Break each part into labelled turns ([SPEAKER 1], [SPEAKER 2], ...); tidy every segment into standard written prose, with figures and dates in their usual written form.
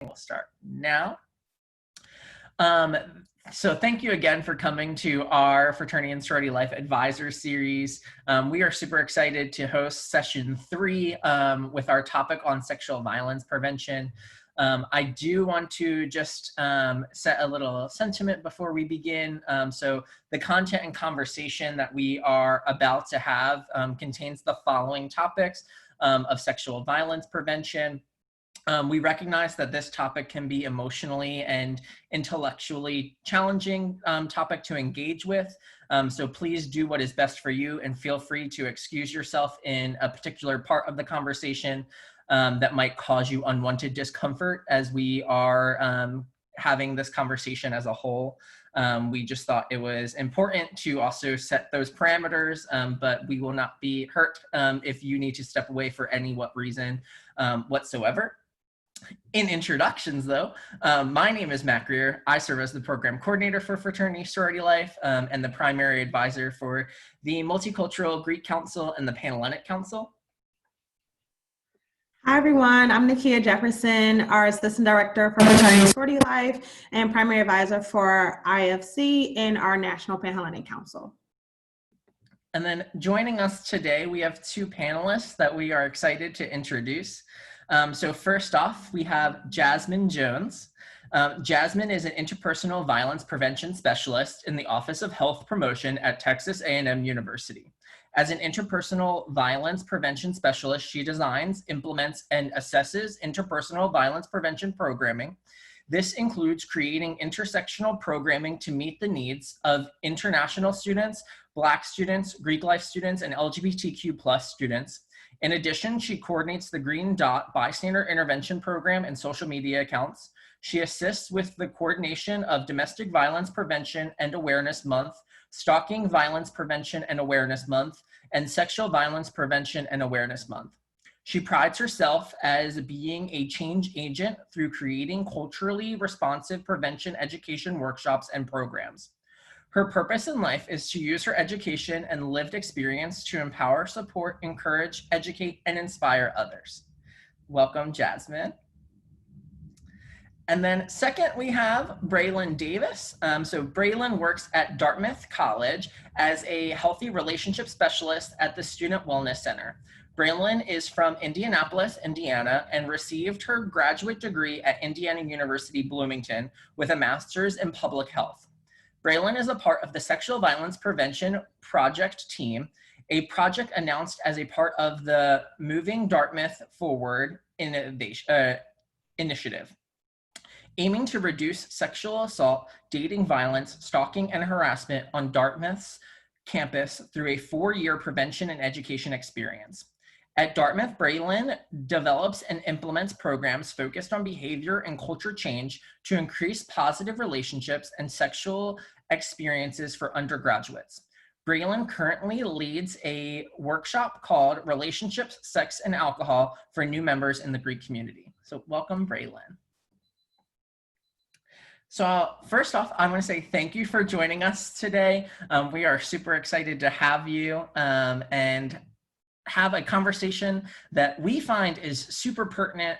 [SPEAKER 1] We'll start now. So thank you again for coming to our Fraternity and Sorority Life Advisor Series. We are super excited to host session 3 with our topic on sexual violence prevention. I do want to just set a little sentiment before we begin. So the content and conversation that we are about to have contains the following topics of sexual violence prevention. We recognize that this topic can be emotionally and intellectually challenging topic to engage with. So please do what is best for you and feel free to excuse yourself in a particular part of the conversation that might cause you unwanted discomfort as we are having this conversation as a whole. We just thought it was important to also set those parameters, but we will not be hurt if you need to step away for any reason whatsoever. In introductions though, my name is Matt Greer. I serve as the program coordinator for Fraternity Sorority Life and the primary advisor for the Multicultural Greek Council and the Panelists Council.
[SPEAKER 2] Hi everyone, I'm Nikia Jefferson, our assistant director for Fraternity and Sorority Life and primary advisor for IFC and our National Panelists Council.
[SPEAKER 1] And then joining us today, we have 2 panelists that we are excited to introduce. So first off, we have Jazmin Jones. Jazmin is an interpersonal violence prevention specialist in the Office of Health Promotion at Texas A&M University. As an interpersonal violence prevention specialist, she designs, implements, and assesses interpersonal violence prevention programming. This includes creating intersectional programming to meet the needs of international students, Black students, Greek life students, and LGBTQ+ students. In addition, she coordinates the Green Dot Bystander Intervention Program and social media accounts. She assists with the coordination of Domestic Violence Prevention and Awareness Month, Stalking Violence Prevention and Awareness Month, and Sexual Violence Prevention and Awareness Month. She prides herself as being a change agent through creating culturally responsive prevention education workshops and programs. Her purpose in life is to use her education and lived experience to empower, support, encourage, educate, and inspire others. Welcome, Jazmin. And then second, we have Brailyn Davis. So Brailyn works at Dartmouth College as a healthy relationship specialist at the Student Wellness Center. Brailyn is from Indianapolis, Indiana, and received her graduate degree at Indiana University Bloomington with a master's in public health. Brailyn is a part of the Sexual Violence Prevention Project team, a project announced as a part of the Moving Dartmouth Forward initiative, aiming to reduce sexual assault, dating violence, stalking, and harassment on Dartmouth's campus through a 4-year prevention and education experience. At Dartmouth, Brailyn develops and implements programs focused on behavior and culture change to increase positive relationships and sexual experiences for undergraduates. Brailyn currently leads a workshop called Relationships, Sex, and Alcohol for new members in the Greek community. So welcome, Brailyn. So first off, I want to say thank you for joining us today. We are super excited to have you and have a conversation that we find is super pertinent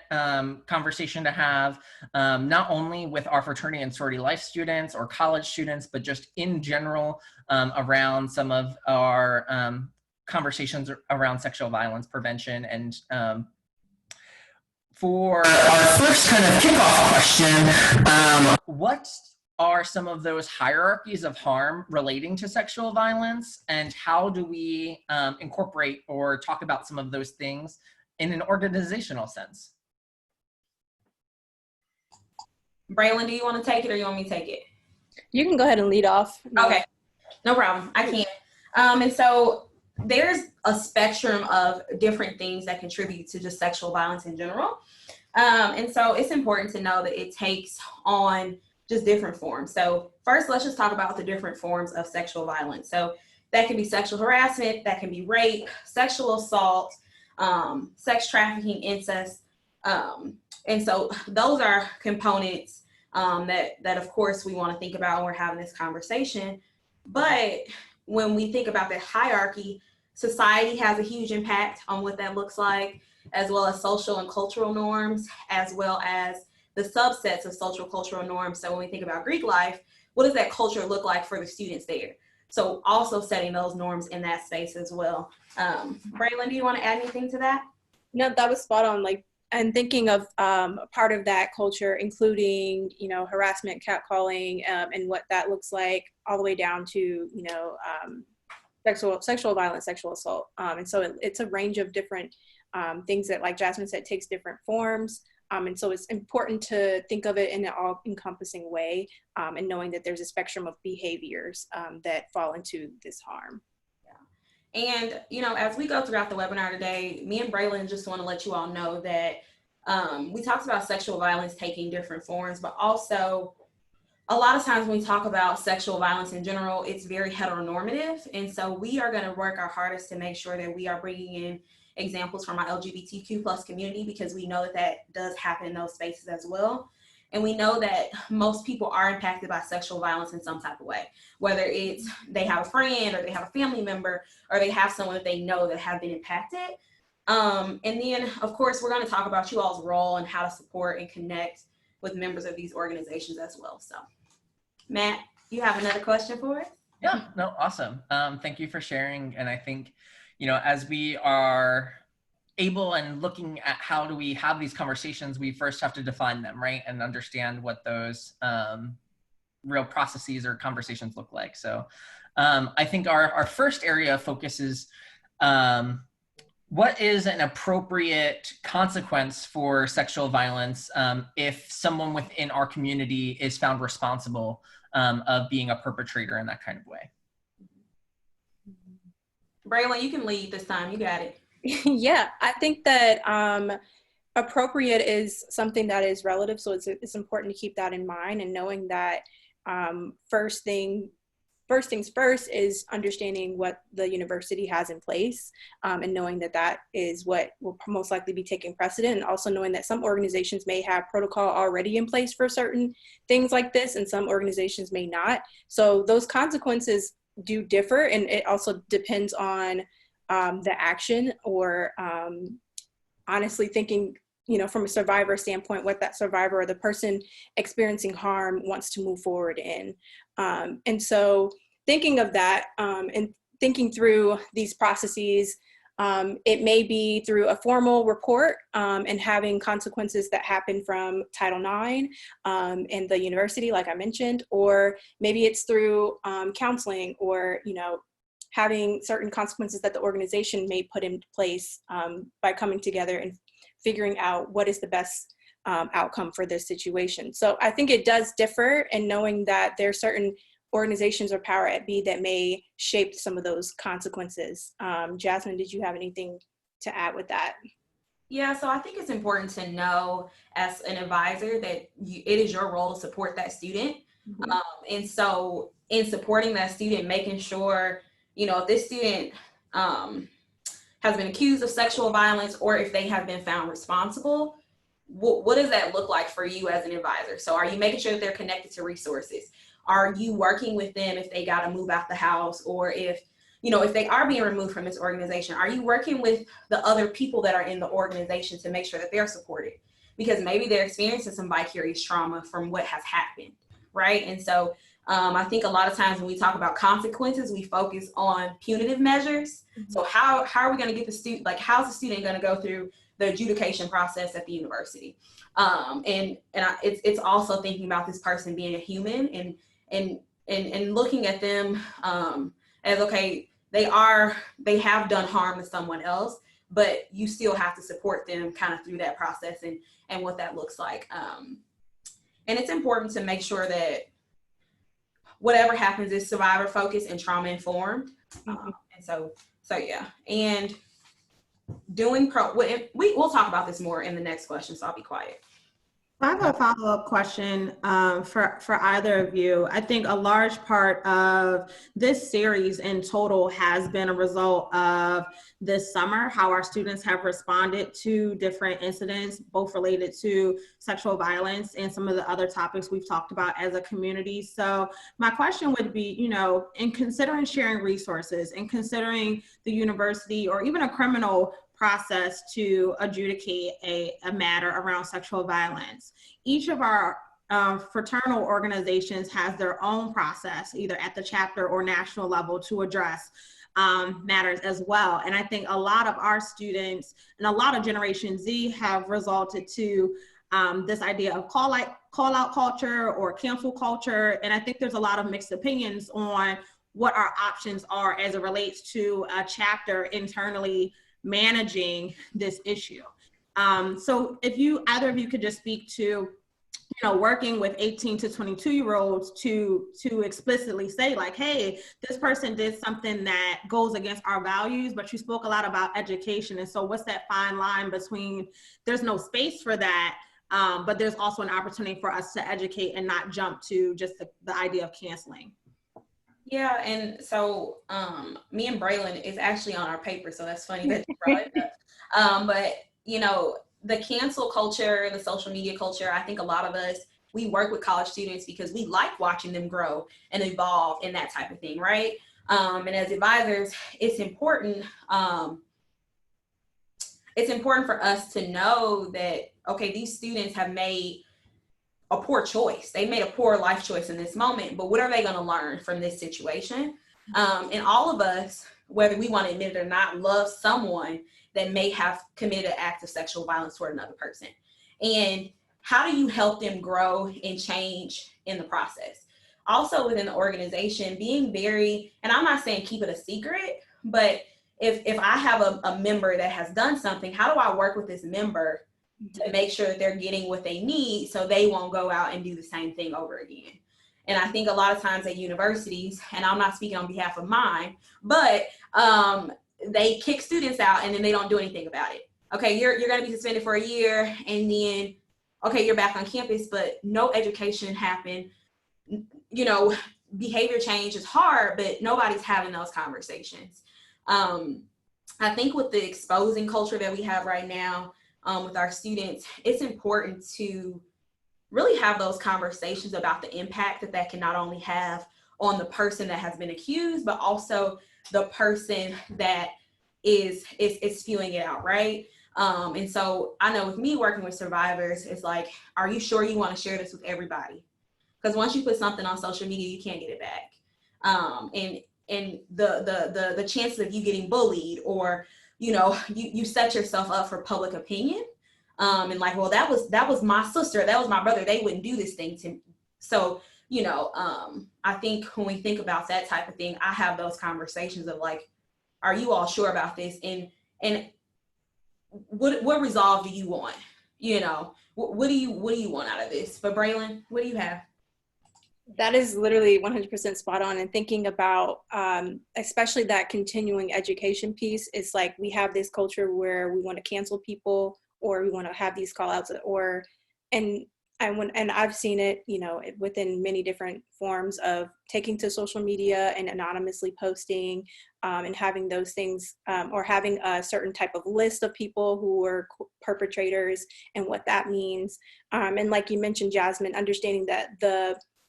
[SPEAKER 1] conversation to have, not only with our fraternity and sorority life students or college students, but just in general around some of our conversations around sexual violence prevention. And for our first kind of kickoff question, what are some of those hierarchies of harm relating to sexual violence, and how do we incorporate or talk about some of those things in an organizational sense?
[SPEAKER 3] Brailyn, do you want to take it or you want me to take it?
[SPEAKER 4] You can go ahead and lead off.
[SPEAKER 3] Okay, no problem. I can. And so there's a spectrum of different things that contribute to just sexual violence in general. And so it's important to know that it takes on just different forms. So first, let's just talk about the different forms of sexual violence. So that can be sexual harassment, that can be rape, sexual assault, sex trafficking, incest. And so those are components that of course we want to think about when we're having this conversation. But when we think about that hierarchy, society has a huge impact on what that looks like, as well as social and cultural norms, as well as the subsets of social cultural norms. So when we think about Greek life, what does that culture look like for the students there? So also setting those norms in that space as well. Brailyn, do you want to add anything to that?
[SPEAKER 4] No, that was spot on. Like, and thinking of part of that culture, including, you know, harassment, catcalling, and what that looks like, all the way down to, you know, sexual violence, sexual assault. And so it's a range of different things that, like Jazmin said, takes different forms. And so it's important to think of it in an all-encompassing way, and knowing that there's a spectrum of behaviors that fall into this harm.
[SPEAKER 3] And, you know, as we go throughout the webinar today, me and Brailyn just want to let you all know that we talked about sexual violence taking different forms, but also a lot of times when we talk about sexual violence in general, it's very heteronormative. And so we are going to work our hardest to make sure that we are bringing in examples from our LGBTQ plus community, because we know that that does happen in those spaces as well. And we know that most people are impacted by sexual violence in some type of way, whether it's they have a friend or they have a family member or they have someone that they know that have been impacted. And then, of course, we're going to talk about you all's role and how to support and connect with members of these organizations as well. So, Matt, you have another question for us?
[SPEAKER 1] Yeah, no, awesome. Thank you for sharing. And I think, you know, as we are able and looking at how do we have these conversations, we first have to define them, right? And understand what those real processes or conversations look like. So I think our first area of focus is what is an appropriate consequence for sexual violence if someone within our community is found responsible of being a perpetrator in that kind of way?
[SPEAKER 3] Brailyn, you can lead this time. You got it.
[SPEAKER 4] Yeah, I think that appropriate is something that is relative. So it's important to keep that in mind, and knowing that first things first is understanding what the university has in place, and knowing that that is what will most likely be taking precedent, and also knowing that some organizations may have protocol already in place for certain things like this, and some organizations may not. So those consequences do differ, and it also depends on the action, or honestly thinking, you know, from a survivor standpoint, what that survivor or the person experiencing harm wants to move forward in. And so thinking of that and thinking through these processes, it may be through a formal report and having consequences that happen from Title IX and the university, like I mentioned, or maybe it's through counseling, or, you know, having certain consequences that the organization may put in place by coming together and figuring out what is the best outcome for this situation. So I think it does differ, and knowing that there are certain organizations or power at B that may shape some of those consequences. Jazmin, did you have anything to add with that?
[SPEAKER 3] Yeah, so I think it's important to know as an advisor that it is your role to support that student. Mm-hmm. And so in supporting that student, making sure, you know, if this student has been accused of sexual violence, or if they have been found responsible, what does that look like for you as an advisor? So are you making sure that they're connected to resources? Are you working with them if they got to move out the house, or if, you know, if they are being removed from this organization? Are you working with the other people that are in the organization to make sure that they're supported? Because maybe they're experiencing some vicarious trauma from what has happened, right? And so I think a lot of times when we talk about consequences, we focus on punitive measures. Mm-hmm. So how are we going to get the student, like, how's the student going to go through the adjudication process at the university? It's also thinking about this person being a human, and looking at them as, okay, they have done harm to someone else, but you still have to support them kind of through that process and what that looks like. And it's important to make sure that whatever happens is survivor focused and trauma informed. And so yeah. And we'll talk about this more in the next question, so I'll be quiet.
[SPEAKER 2] I have a follow-up question for either of you. I think a large part of this series in total has been a result of this summer, how our students have responded to different incidents, both related to sexual violence and some of the other topics we've talked about as a community. So my question would be, you know, in considering sharing resources and considering the university or even a criminal process to adjudicate a matter around sexual violence. Each of our fraternal organizations has their own process, either at the chapter or national level, to address matters as well. And I think a lot of our students and a lot of Generation Z have resulted to this idea of call out culture or cancel culture. And I think there's a lot of mixed opinions on what our options are as it relates to a chapter internally managing this issue. So if either of you could just speak to, working with 18 to 22-year-olds to explicitly say, like, hey, this person did something that goes against our values, but you spoke a lot about education. And so what's that fine line between there's no space for that, but there's also an opportunity for us to educate and not jump to just the idea of canceling?
[SPEAKER 3] Yeah, and so me and Brailyn is actually on our paper, so that's funny that you brought it up. But, the cancel culture, the social media culture, I think a lot of us, we work with college students because we like watching them grow and evolve and that type of thing, right? And as advisors, it's important for us to know that, okay, these students have made a poor choice. They made a poor life choice in this moment, but what are they going to learn from this situation? And all of us, whether we want to admit it or not, love someone that may have committed an act of sexual violence toward another person. And how do you help them grow and change in the process? Also within the organization, being very, and I'm not saying keep it a secret, but if I have a member that has done something, how do I work with this member to make sure that they're getting what they need so they won't go out and do the same thing over again? And I think a lot of times at universities, and I'm not speaking on behalf of mine, but they kick students out and then they don't do anything about it. Okay, you're going to be suspended for a year, and then, okay, you're back on campus, but no education happened. Behavior change is hard, but nobody's having those conversations. I think with the exposing culture that we have right now with our students, it's important to really have those conversations about the impact that can not only have on the person that has been accused, but also the person that is spewing it out, right? And so I know with me working with survivors, it's like, are you sure you want to share this with everybody? Because once you put something on social media, you can't get it back. And the chances of you getting bullied, or you set yourself up for public opinion, and like, well, that was my sister, that was my brother, they wouldn't do this thing to me. So I think when we think about that type of thing, I have those conversations of like, are you all sure about this? And what resolve do you want? What do you want out of this? But Brailyn, what do you have?
[SPEAKER 4] That is literally 100% spot on. And thinking about, especially that continuing education piece, is like, we have this culture where we want to cancel people, or we want to have these call outs, and I've seen it, within many different forms of taking to social media and anonymously posting, and having those things, or having a certain type of list of people who are perpetrators and what that means. And like you mentioned, Jazmin, understanding that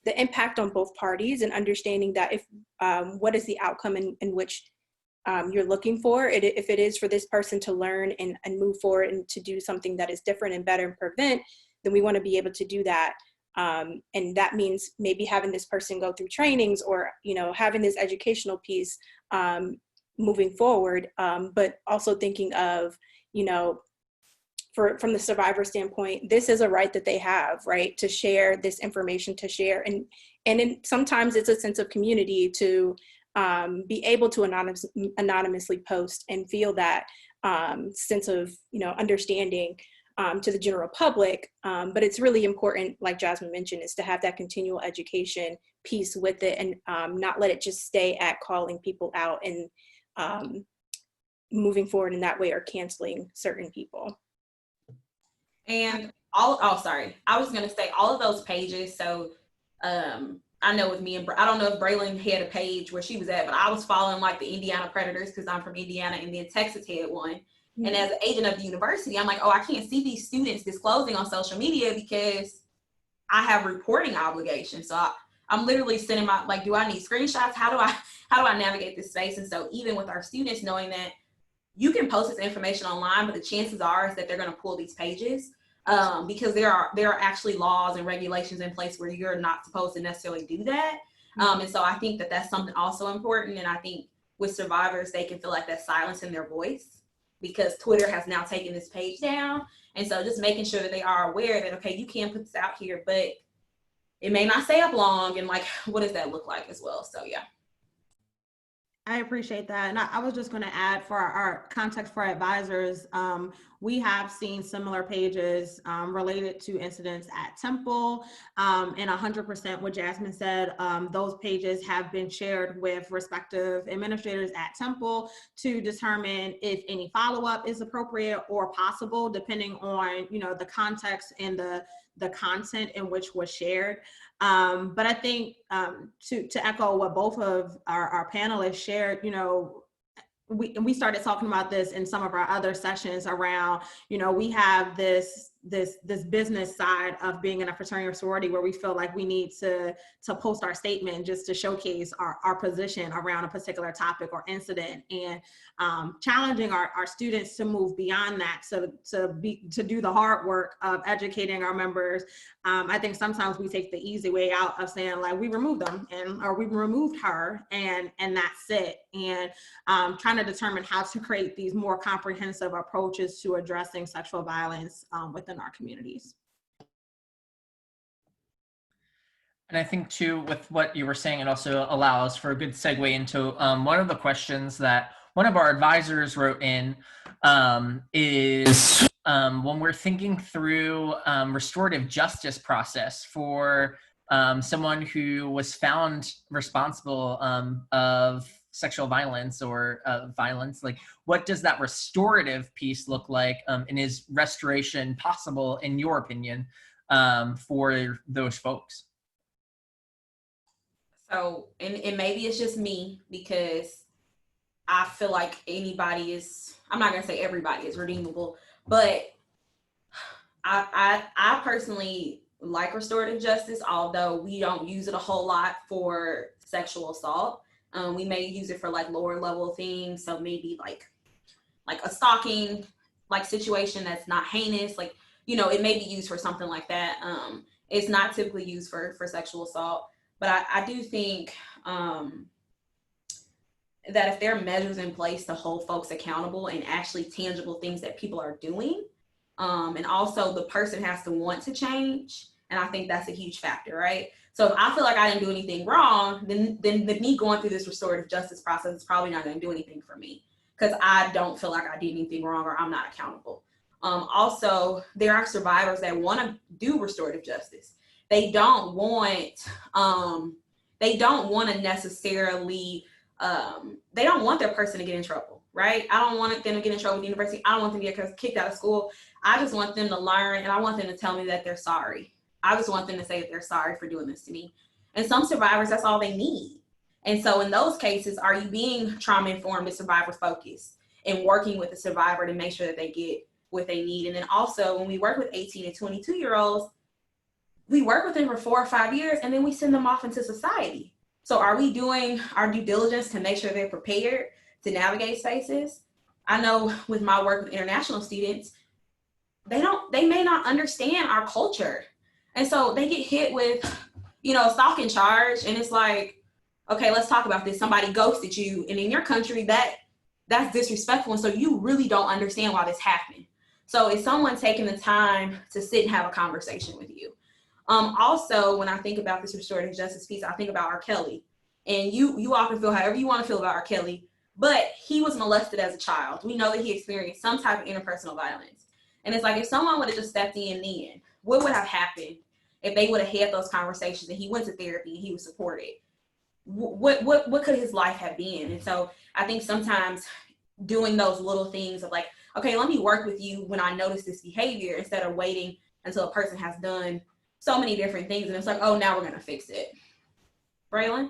[SPEAKER 4] the impact on both parties, and understanding that if what is the outcome in which you're looking for, if it is for this person to learn and move forward and to do something that is different and better and prevent, then we want to be able to do that. And that means maybe having this person go through trainings, or, having this educational piece moving forward, but also thinking of, from the survivor standpoint, this is a right that they have, right, to share this information, to share. And sometimes it's a sense of community to be able to anonymously post and feel that sense of, understanding to the general public. But it's really important, like Jazmin mentioned, is to have that continual education piece with it, and not let it just stay at calling people out and moving forward in that way, or canceling certain people.
[SPEAKER 3] And I was going to say all of those pages. So I know with me and I don't know if Brailyn had a page where she was at, but I was following like the Indiana Predators because I'm from Indiana, and then Texas had one. Mm-hmm. And as an agent of the university, I'm like, oh, I can't see these students disclosing on social media because I have reporting obligations. So I'm literally sending my, like, do I need screenshots? How do I navigate this space? And so even with our students, knowing that you can post this information online, but the chances are is that they're going to pull these pages because there are actually laws and regulations in place where you're not supposed to necessarily do that. And so I think that that's something also important. And I think with survivors, they can feel like that's silence in their voice because Twitter has now taken this page down. And so just making sure that they are aware that, okay, you can put this out here, but it may not stay up long. And like, what does that look like as well? So yeah.
[SPEAKER 2] I appreciate that. And I was just going to add for our context for advisors, we have seen similar pages related to incidents at Temple, and 100% what Jazmin said, those pages have been shared with respective administrators at Temple to determine if any follow-up is appropriate or possible, depending on, you know, the context and the content in which was shared. But I think to echo what both of our panelists shared, you know, we started talking about this in some of our other sessions around, you know, we have this business side of being in a fraternity or sorority where we feel like we need to post our statement just to showcase our position around a particular topic or incident, and challenging our students to move beyond that, to do the hard work of educating our members. I think sometimes we take the easy way out of saying like we removed them or we removed her and that's it, and trying to determine how to create these more comprehensive approaches to addressing sexual violence within our communities.
[SPEAKER 1] And I think too, with what you were saying, it also allows for a good segue into one of the questions that one of our advisors wrote in is when we're thinking through restorative justice process for someone who was found responsible of sexual violence or violence, like what does that restorative piece look like, and is restoration possible in your opinion for those folks?
[SPEAKER 3] So, and maybe it's just me because I feel like anybody is, I'm not gonna say everybody is redeemable, but I personally like restorative justice, although we don't use it a whole lot for sexual assault. We may use it for like lower level things. So maybe like a stalking like situation that's not heinous, like, you know, it may be used for something like that. It's not typically used for sexual assault. But I do think that if there are measures in place to hold folks accountable and actually tangible things that people are doing, and also the person has to want to change, and I think that's a huge factor, right? So if I feel like I didn't do anything wrong, then me going through this restorative justice process is probably not going to do anything for me because I don't feel like I did anything wrong or I'm not accountable. Also, there are survivors that want to do restorative justice. They don't want to necessarily, they don't want their person to get in trouble, right? I don't want them to get in trouble with the university. I don't want them to get kicked out of school. I just want them to learn, and I want them to tell me that they're sorry. I just want them to say that they're sorry for doing this to me. And some survivors, that's all they need. And so in those cases, are you being trauma-informed and survivor-focused and working with the survivor to make sure that they get what they need? And then also, when we work with 18 and 22-year-olds, we work with them for 4 or 5 years, and then we send them off into society. So are we doing our due diligence to make sure they're prepared to navigate spaces? I know with my work with international students, they may not understand our culture. And so they get hit with, you know, a stalking charge, and it's like, okay, let's talk about this. Somebody ghosted you, and in your country, that's disrespectful. And so you really don't understand why this happened. So is someone taking the time to sit and have a conversation with you? Also, when I think about this restorative justice piece, I think about R. Kelly. And you often feel however you want to feel about R. Kelly, but he was molested as a child. We know that he experienced some type of interpersonal violence. And it's like, if someone would have just stepped in then, what would have happened if they would have had those conversations and he went to therapy and he was supported? What could his life have been? And so I think sometimes doing those little things of like, okay, let me work with you when I notice this behavior instead of waiting until a person has done so many different things. And it's like, oh, now we're going to fix it. Brailyn?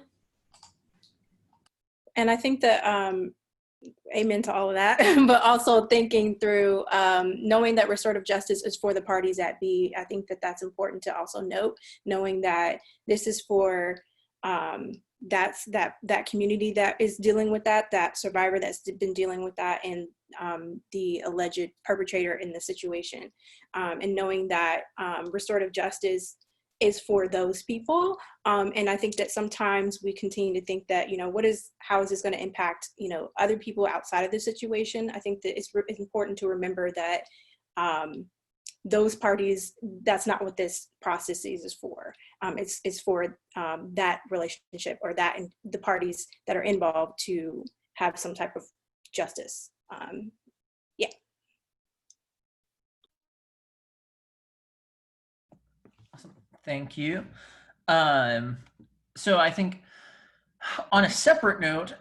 [SPEAKER 4] And I think that, amen to all of that, but also thinking through, knowing that restorative justice is for the parties that be. I think that that's important to also note, knowing that this is for that's that community that is dealing with that survivor that's been dealing with that, and the alleged perpetrator in the situation, and knowing that restorative justice is for those people. And I think that sometimes we continue to think that, how is this going to impact, other people outside of the situation? I think that it's important to remember that those parties, that's not what this process is for. It's for that relationship, or that and the parties that are involved, to have some type of justice. Yeah.
[SPEAKER 1] Awesome. Thank you. So I think on a separate note,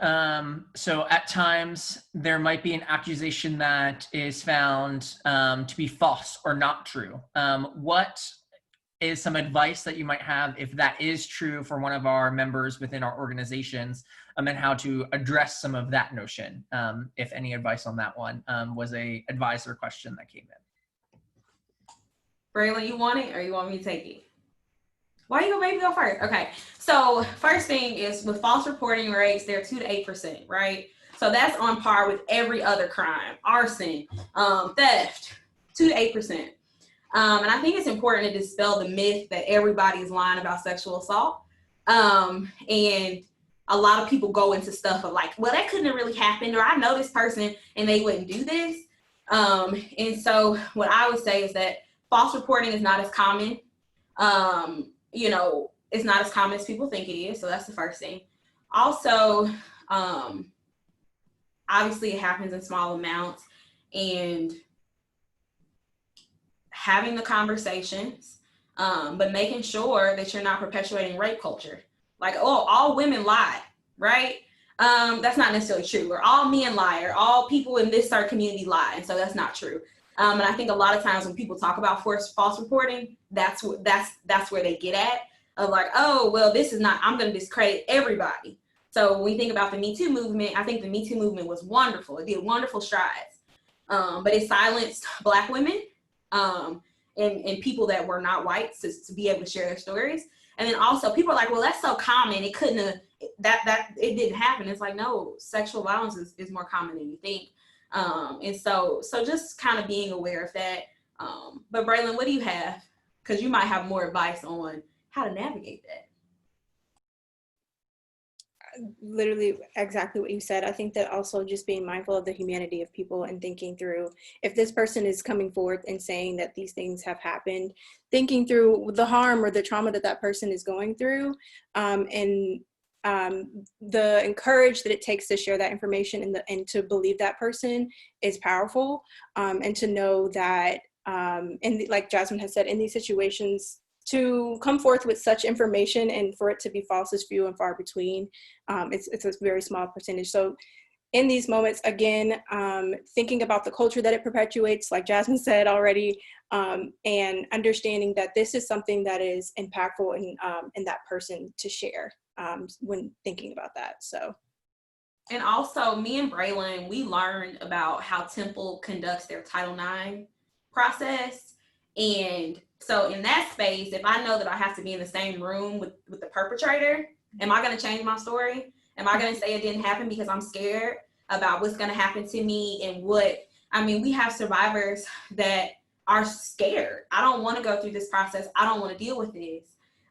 [SPEAKER 1] so at times there might be an accusation that is found to be false or not true. What is some advice that you might have if that is true for one of our members within our organizations, and how to address some of that notion? If any advice on that one was a advisor question that came in.
[SPEAKER 3] Brailyn, you want it, or you want me to take it? Why you gonna make me go first? Okay, so first thing is, with false reporting rates, they're 2 to 8%, right? So that's on par with every other crime: arson, theft, 2 to 8%. And I think it's important to dispel the myth that everybody's lying about sexual assault. And a lot of people go into stuff of like, well, that couldn't have really happened, or I know this person and they wouldn't do this. And so what I would say is that false reporting is not as common. It's not as common as people think it is. So that's the first thing. Also, obviously it happens in small amounts, and having the conversations, but making sure that you're not perpetuating rape culture. Like, oh, all women lie, right? That's not necessarily true. Or all men lie, or all people in this certain community lie. And so that's not true. And I think a lot of times when people talk about false reporting, that's where they get at, of like, oh, well, this is not, I'm going to discredit everybody. So when we think about the Me Too movement, I think the Me Too movement was wonderful. It did wonderful strides, but it silenced Black women and people that were not white to be able to share their stories. And then also people are like, well, that's so common, it couldn't have, that it didn't happen. It's like, no, sexual violence is more common than you think. And so just kind of being aware of that. But Brailyn, what do you have? Because you might have more advice on how to navigate that.
[SPEAKER 4] Literally exactly what you said. I think that also just being mindful of the humanity of people, and thinking through, if this person is coming forth and saying that these things have happened, thinking through the harm or the trauma that person is going through, and the courage that it takes to share that information, and to believe that person is powerful, and to know that, and like Jazmin has said, in these situations, to come forth with such information and for it to be false is few and far between. It's a very small percentage. So in these moments, again, thinking about the culture that it perpetuates, like Jazmin said already, and understanding that this is something that is impactful in that person to share when thinking about that. So.
[SPEAKER 3] And also, me and Brailyn, we learned about how Temple conducts their Title IX process. And so in that space, if I know that I have to be in the same room with the perpetrator, am I going to change my story? Am I going to say it didn't happen because I'm scared about what's going to happen to me? And we have survivors that are scared. I don't want to go through this process. I don't want to deal with this.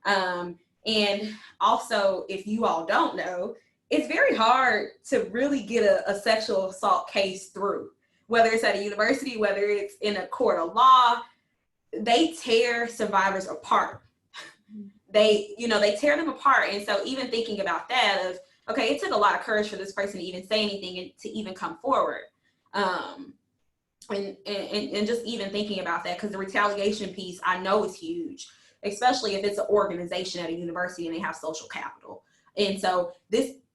[SPEAKER 3] And also, if you all don't know, it's very hard to really get a sexual assault case through, whether it's at a university, whether it's in a court of law. They tear survivors apart. They tear them apart. And so even thinking about that of, okay, it took a lot of courage for this person to even say anything and to even come forward. And just even thinking about that, because the retaliation piece I know is huge, especially if it's an organization at a university and they have social capital. And so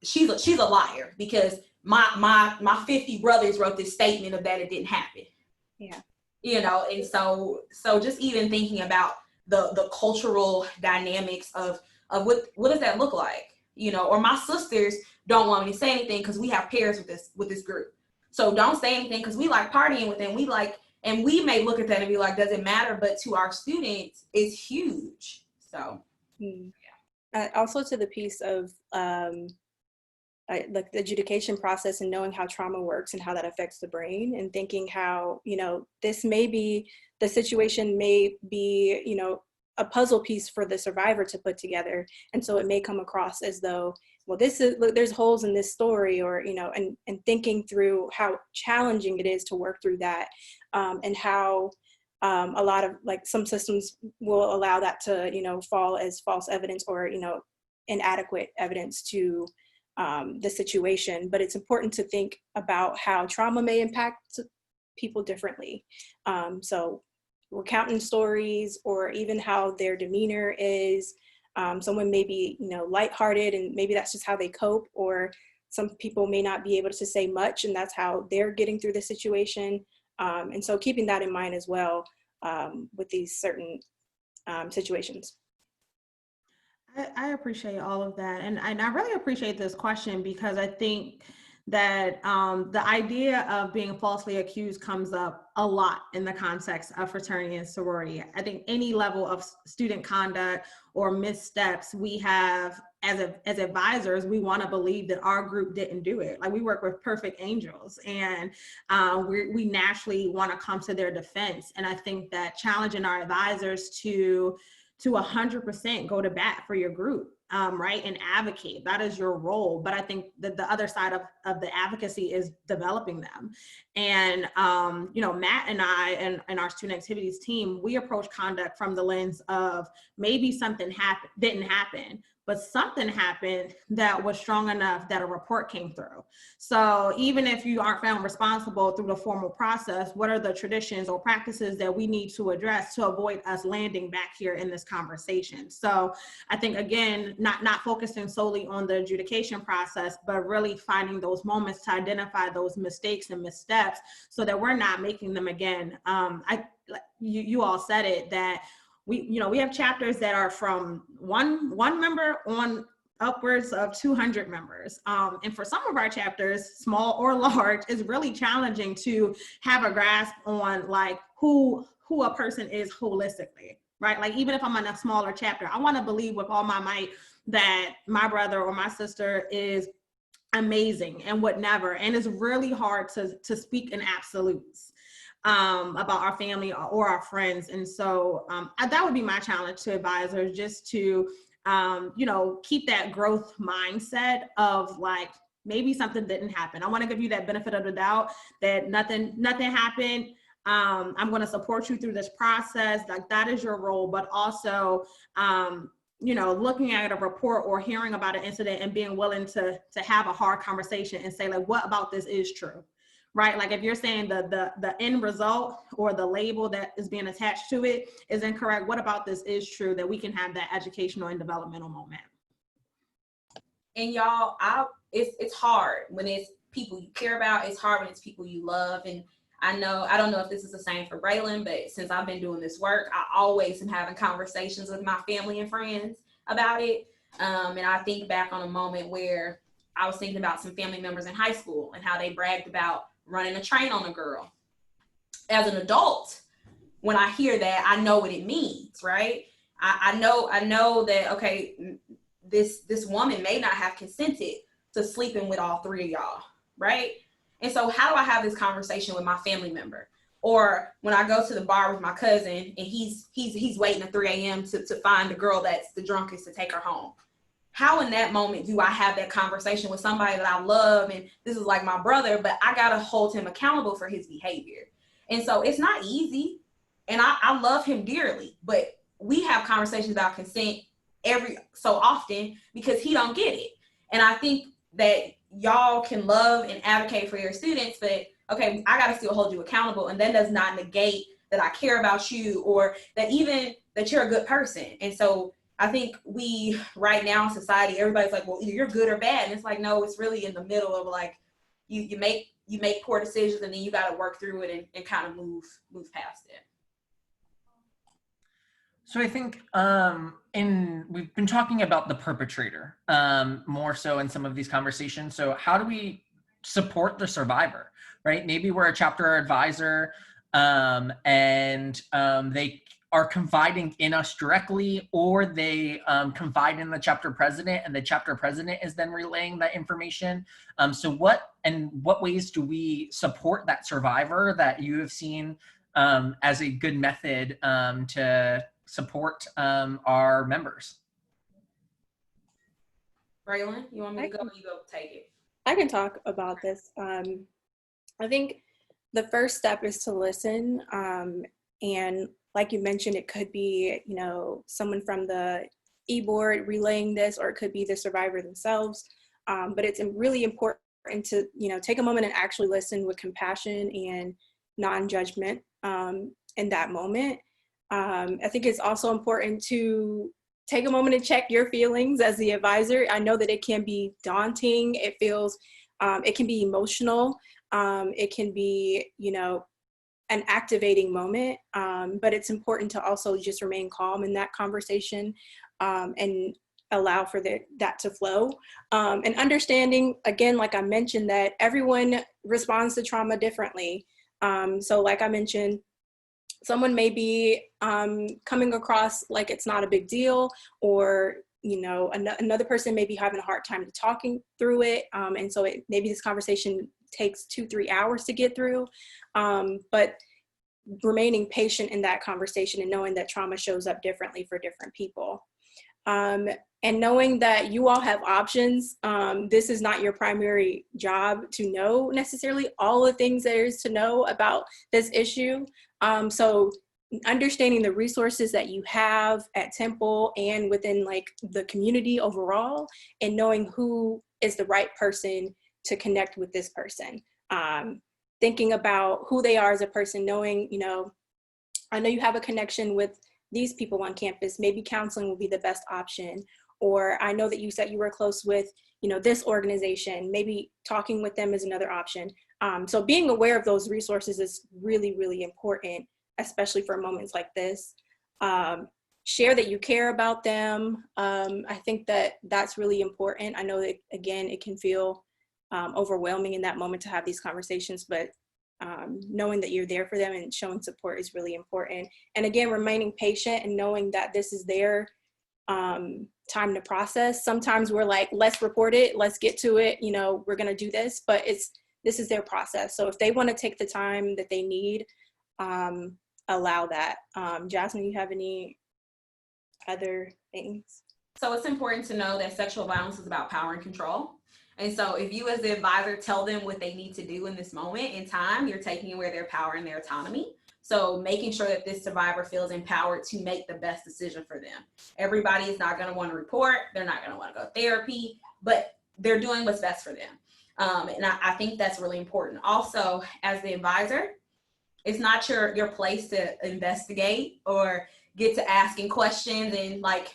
[SPEAKER 3] she's a liar, because my 50 brothers wrote this statement of that it didn't happen.
[SPEAKER 4] Yeah.
[SPEAKER 3] And so just even thinking about the cultural dynamics of what does that look like? Or my sisters don't want me to say anything because we have pairs with this group. So don't say anything because we like partying with them. And we may look at that and be like, does it matter? But to our students, it's huge. So, yeah.
[SPEAKER 4] also to the piece of like the adjudication process and knowing how trauma works and how that affects the brain, and thinking how, this may be, the situation may be, a puzzle piece for the survivor to put together. And so it may come across as though, well, there's holes in this story, or, and thinking through how challenging it is to work through that, and how a lot of, like, some systems will allow that to, fall as false evidence or, inadequate evidence to the situation. But it's important to think about how trauma may impact people differently. So recounting stories, or even how their demeanor is. Someone may be, lighthearted, and maybe that's just how they cope, or some people may not be able to say much, and that's how they're getting through the situation. And so keeping that in mind as well with these certain situations.
[SPEAKER 2] I appreciate all of that. And I really appreciate this question, because I think that the idea of being falsely accused comes up a lot in the context of fraternity and sorority. I think any level of student conduct or missteps we have as advisors, we want to believe that our group didn't do it. Like, we work with perfect angels, and we naturally want to come to their defense. And I think that challenging our advisors to 100% go to bat for your group, right, and advocate. That is your role. But I think that the other side of the advocacy is developing them. And, Matt and I and our student activities team, we approach conduct from the lens of maybe something didn't happen, but something happened that was strong enough that a report came through. So even if you aren't found responsible through the formal process, what are the traditions or practices that we need to address to avoid us landing back here in this conversation? So I think, again, not focusing solely on the adjudication process, but really finding those moments to identify those mistakes and missteps so that we're not making them again. You all said it, that we have chapters that are from one member on upwards of 200 members. And for some of our chapters, small or large, it's really challenging to have a grasp on, like, who a person is holistically, right? Like, even if I'm in a smaller chapter, I want to believe with all my might that my brother or my sister is amazing and would never. And it's really hard to speak in absolutes about our family or our friends. And so that would be my challenge to advisors, just to, keep that growth mindset of, like, maybe something didn't happen. I want to give you that benefit of the doubt that nothing happened. I'm going to support you through this process. Like, that is your role, but also, looking at a report or hearing about an incident and being willing to have a hard conversation and say, like, what about this is true? Right? Like, if you're saying the end result or the label that is being attached to it is incorrect, what about this is true, that we can have that educational and developmental moment?
[SPEAKER 3] And y'all, it's hard when it's people you care about. It's hard when it's people you love. And I don't know if this is the same for Brailyn, but since I've been doing this work, I always am having conversations with my family and friends about it. And I think back on a moment where I was thinking about some family members in high school and how they bragged about running a train on a girl. As an adult, when I hear that, I know what it means, right? I know that, okay, this woman may not have consented to sleeping with all three of y'all, right? And so how do I have this conversation with my family member? Or when I go to the bar with my cousin and he's waiting at 3 a.m. to find the girl that's the drunkest to take her home. How in that moment do I have that conversation with somebody that I love, and this is like my brother, but I gotta hold him accountable for his behavior? And so it's not easy, and I love him dearly, but we have conversations about consent every so often because he don't get it. And I think that y'all can love and advocate for your students, but okay, I gotta still hold you accountable, and that does not negate that I care about you or that even that you're a good person. And so I think we right now in society, everybody's like, well, either you're good or bad. And it's like, no, it's really in the middle of, like, you make poor decisions, and then you got to work through it and kind of move past it.
[SPEAKER 1] So I think we've been talking about the perpetrator more so in some of these conversations. So how do we support the survivor, right? Maybe we're a chapter advisor and they are confiding in us directly, or they confide in the chapter president, and the chapter president is then relaying that information. So what ways do we support that survivor that you have seen as a good method to support our members?
[SPEAKER 3] Brailyn, you want me to go? You go take it.
[SPEAKER 4] I can talk about this. I think the first step is to listen. And like you mentioned, it could be, you know, someone from the e-board relaying this, or it could be the survivor themselves. But it's really important to, you know, take a moment and actually listen with compassion and non-judgment in that moment. I think it's also important to take a moment to check your feelings as the advisor. I know that it can be daunting. It feels, it can be emotional. It can be, you know, an activating moment, but it's important to also just remain calm in that conversation and allow for that to flow. And understanding, again, like I mentioned, that everyone responds to trauma differently. So like I mentioned, someone may be coming across like it's not a big deal, or, you know, another person may be having a hard time talking through it. And so maybe this conversation takes 2-3 hours to get through. But remaining patient in that conversation and knowing that trauma shows up differently for different people. And knowing that you all have options. This is not your primary job to know necessarily all the things there is to know about this issue. So understanding the resources that you have at Temple and within like the community overall, and knowing who is the right person to connect with this person. Thinking about who they are as a person, knowing, you know, I know you have a connection with these people on campus, maybe counseling will be the best option. Or I know that you said you were close with, you know, this organization, maybe talking with them is another option. So being aware of those resources is really, really important, especially for moments like this. Share that you care about them. I think that that's really important. I know that, again, it can feel overwhelming in that moment to have these conversations, but knowing that you're there for them and showing support is really important. And again, remaining patient and knowing that this is their time to process. Sometimes we're like, let's report it, let's get to it, you know, we're gonna do this, but this is their process. So if they wanna take the time that they need, allow that. Jazmin, you have any other things?
[SPEAKER 3] So it's important to know that sexual violence is about power and control. And so if you as the advisor tell them what they need to do in this moment in time, you're taking away their power and their autonomy. So making sure that this survivor feels empowered to make the best decision for them. Everybody is not going to want to report. They're not going to want to go therapy, but they're doing what's best for them. And I think that's really important. Also, as the advisor, it's not your place to investigate or get to asking questions, and like,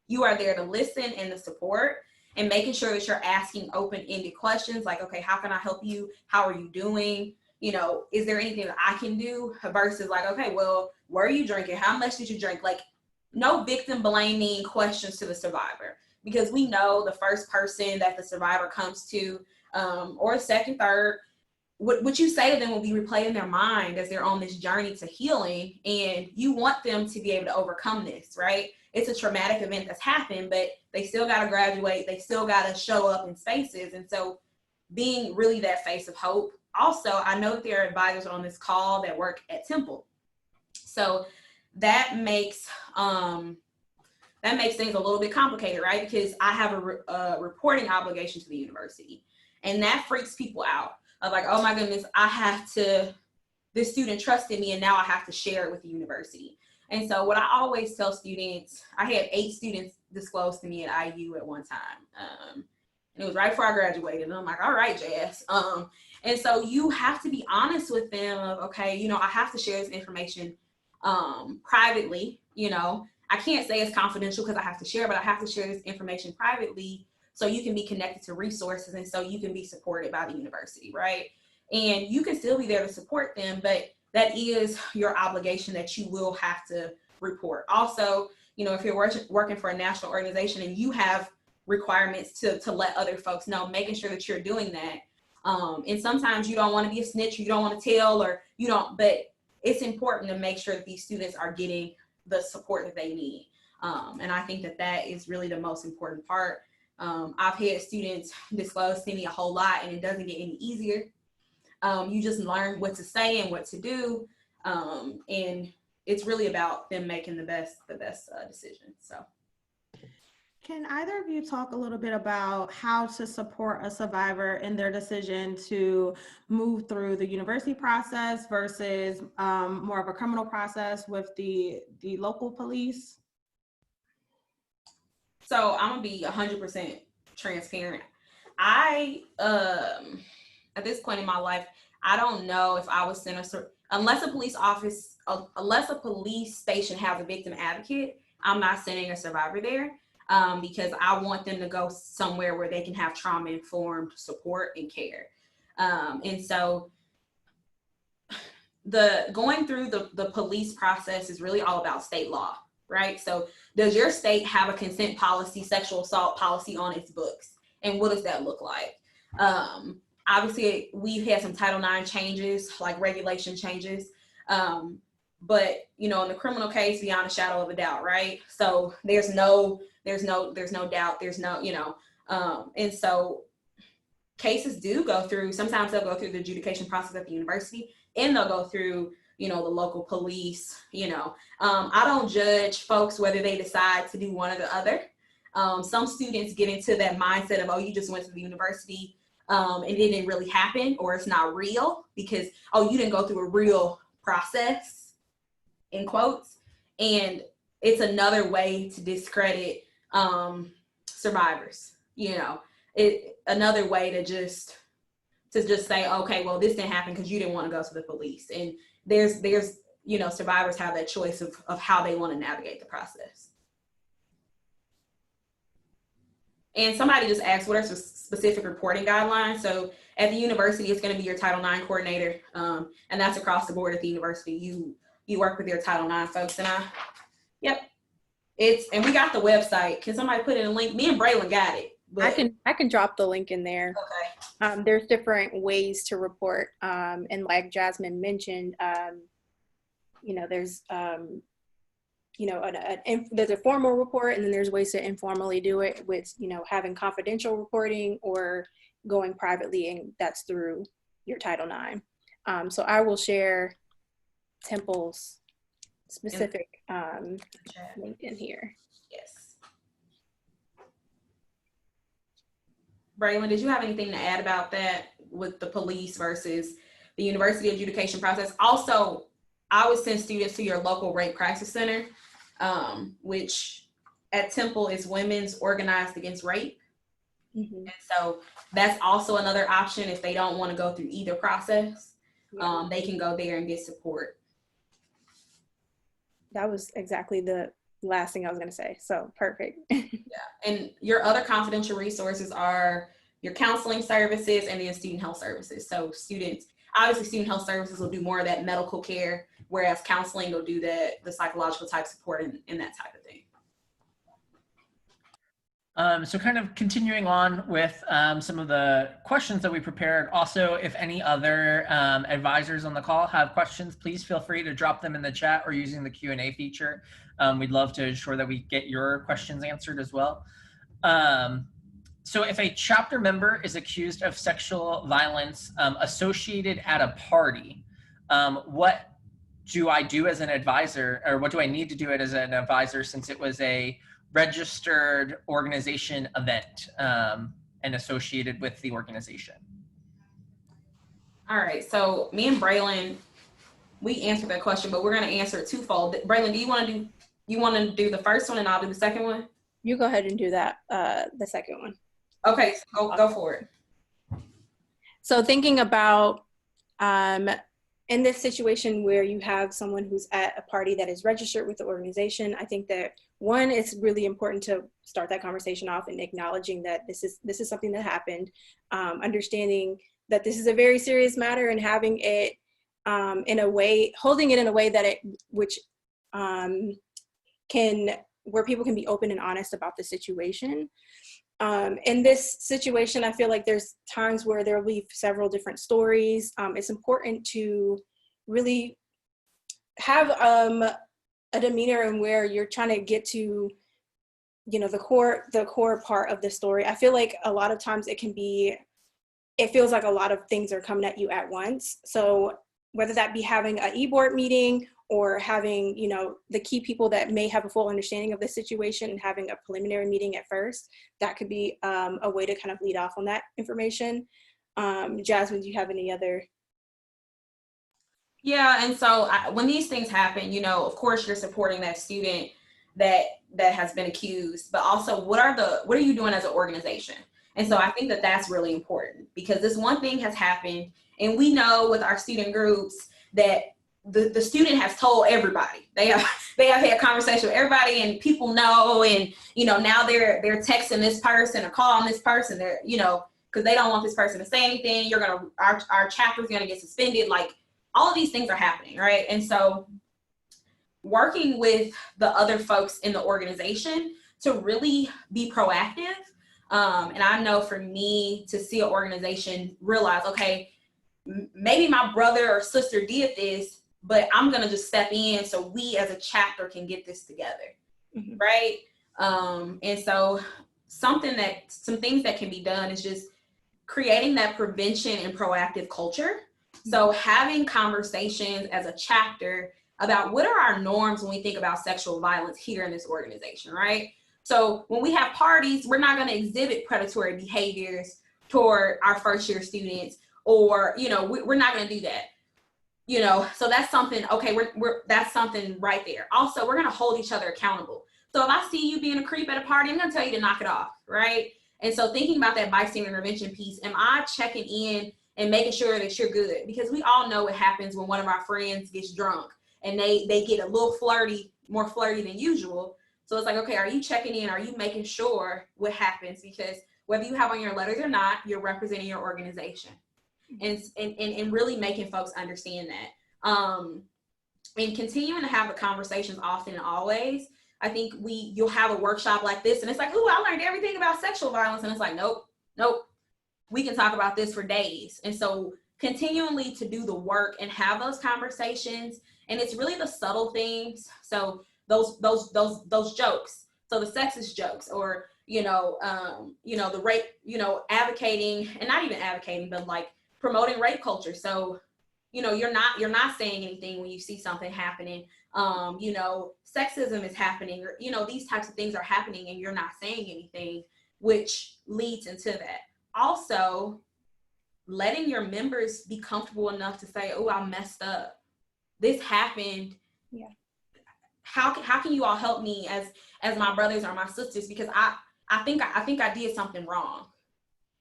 [SPEAKER 3] you are there to listen and to support, and making sure that you're asking open-ended questions like, okay, how can I help you? How are you doing? You know, is there anything that I can do? Versus like, okay, well, were you drinking? How much did you drink? Like, no victim blaming questions to the survivor, because we know the first person that the survivor comes to, or second, third, what you say to them will be replayed in their mind as they're on this journey to healing, and you want them to be able to overcome this, right? It's a traumatic event that's happened, but they still got to graduate. They still got to show up in spaces. And so being really that face of hope. Also, I know that there are advisors on this call that work at Temple. So that makes things a little bit complicated, right? Because I have a reporting obligation to the university, and that freaks people out. Of like, oh my goodness, this student trusted me and now I have to share it with the university. And so what I always tell students, I had 8 students disclose to me at IU at one time. And it was right before I graduated. And I'm like, all right, Jazz. And so you have to be honest with them of, okay, you know, I have to share this information privately. You know, I can't say it's confidential because I have to share, but I have to share this information privately so you can be connected to resources and so you can be supported by the university, right? And you can still be there to support them, but that is your obligation that you will have to report. Also, you know, if you're working for a national organization and you have requirements to let other folks know, making sure that you're doing that. And sometimes you don't want to be a snitch, you don't want to tell, or you don't, but it's important to make sure that these students are getting the support that they need. And I think that that is really the most important part. I've had students disclose to me a whole lot, and it doesn't get any easier. You just learn what to say and what to do. And it's really about them making the best decision. So.
[SPEAKER 2] Can either of you talk a little bit about how to support a survivor in their decision to move through the university process versus more of a criminal process with the local police?
[SPEAKER 3] So I'm gonna be 100% transparent. I, at this point in my life, I don't know if I was sent unless a police station has a victim advocate, I'm not sending a survivor there. Because I want them to go somewhere where they can have trauma-informed support and care. And so going through the police process is really all about state law, right? So does your state have a consent policy, sexual assault policy on its books? And what does that look like? Obviously, we've had some Title IX changes, like regulation changes. But, you know, in the criminal case, beyond a shadow of a doubt, right? So there's no doubt, you know, and so cases do go through, sometimes they'll go through the adjudication process at the university, and they'll go through, you know, the local police, you know. I don't judge folks whether they decide to do one or the other. Some students get into that mindset of, oh, you just went to the university and it didn't really happen, or it's not real because, oh, you didn't go through a real process, in quotes. And it's another way to discredit survivors, you know, another way to just say, okay, well, this didn't happen because you didn't want to go to the police. And there's, you know, survivors have that choice of how they want to navigate the process. And somebody just asked, what are some specific reporting guidelines? So at the university, it's going to be your Title IX coordinator. And that's across the board at the university. You work with your Title IX folks, and yep. And we got the website. Can somebody put in a link? Me and Brailyn got it. But
[SPEAKER 4] I can drop the link in there.
[SPEAKER 3] Okay.
[SPEAKER 4] There's different ways to report. And like Jazmin mentioned, you know, there's, you know, there's a formal report, and then there's ways to informally do it with, you know, having confidential reporting or going privately, and that's through your Title IX. So I will share Temple's specific link in here.
[SPEAKER 3] Yes. Brailyn, did you have anything to add about that with the police versus the university adjudication process? Also, I would send students to your local rape crisis center, which at Temple is Women's Organized Against Rape.
[SPEAKER 4] Mm-hmm.
[SPEAKER 3] And so that's also another option if they don't want to go through either process.
[SPEAKER 4] Yeah.
[SPEAKER 3] They can go there and get support.
[SPEAKER 4] That was exactly the last thing I was going to say. So perfect.
[SPEAKER 3] Yeah. And your other confidential resources are your counseling services and then student health services. So obviously student health services will do more of that medical care, whereas counseling will do the psychological type support and that type of thing.
[SPEAKER 1] So kind of continuing on with some of the questions that we prepared. Also, if any other advisors on the call have questions, please feel free to drop them in the chat or using the Q&A feature. We'd love to ensure that we get your questions answered as well. So if a chapter member is accused of sexual violence associated at a party, what do I do as an advisor, or what do I need to do it as an advisor, since it was a registered organization event and associated with the organization?
[SPEAKER 3] All right, so me and Brailyn, we answered that question, but we're going to answer it twofold. Brailyn, do you want to do the first one and I'll do the second one?
[SPEAKER 4] You go ahead and do that, the second one.
[SPEAKER 3] Okay, so go for it.
[SPEAKER 4] So thinking about in this situation where you have someone who's at a party that is registered with the organization, I think that one, it's really important to start that conversation off and acknowledging that this is something that happened, understanding that this is a very serious matter, and having it holding it in a way that where people can be open and honest about the situation. In this situation, I feel like there's times where there will be several different stories. It's important to really have a demeanor and where you're trying to get to, you know, the core part of the story. I feel like a lot of times it feels like a lot of things are coming at you at once. So whether that be having an e-board meeting or having, you know, the key people that may have a full understanding of the situation and having a preliminary meeting at first, that could be a way to kind of lead off on that information. Jazmin, do you have any other?
[SPEAKER 3] Yeah, and so when these things happen, you know, of course you're supporting that student that has been accused, but also what are you doing as an organization? And so I think that that's really important, because this one thing has happened, and we know with our student groups that the student has told everybody. They have had conversation with everybody, and people know, and you know, now they're texting this person or calling this person. They're, you know, because they don't want this person to say anything. Our chapter's gonna get suspended. Like, all of these things are happening, right? And so working with the other folks in the organization to really be proactive. And I know for me to see an organization realize, okay, maybe my brother or sister did this, but I'm gonna just step in so we as a chapter can get this together, mm-hmm. right? And so some things that can be done is just creating that prevention and proactive culture. So having conversations as a chapter about what are our norms when we think about sexual violence here in this organization, right? So when we have parties, we're not going to exhibit predatory behaviors toward our first year students, or, you know, we're not going to do that, you know. So that's something, okay, that's something right there. Also, we're going to hold each other accountable. So if I see you being a creep at a party, I'm going to tell you to knock it off, right? And so thinking about that bystander intervention piece, am I checking in and making sure that you're good? Because we all know what happens when one of our friends gets drunk and they get a little flirty, more flirty than usual. So it's like, okay, are you checking in? Are you making sure what happens? Because whether you have on your letters or not, you're representing your organization, and really making folks understand that. And continuing to have the conversations often and always. I think you'll have a workshop like this and it's like, oh, I learned everything about sexual violence. And it's like, nope. We can talk about this for days. And so continually to do the work and have those conversations. And it's really the subtle things. So those jokes. So the sexist jokes, or, the rape, advocating, and not even advocating, but like promoting rape culture. So, you're not saying anything when you see something happening. Sexism is happening, or, these types of things are happening and you're not saying anything, which leads into that. Also, letting your members be comfortable enough to say, oh, I messed up. This happened.
[SPEAKER 4] Yeah.
[SPEAKER 3] How can you all help me as my brothers or my sisters? Because I think I did something wrong.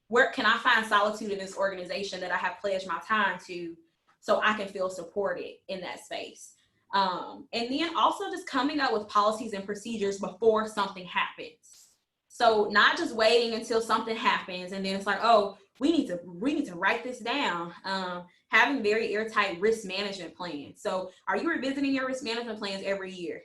[SPEAKER 3] Where can I find solitude in this organization that I have pledged my time to, so I can feel supported in that space? And then also just coming up with policies and procedures before something happens. So not just waiting until something happens and then it's like, oh, we need to write this down. Having very airtight risk management plans. So are you revisiting your risk management plans every year?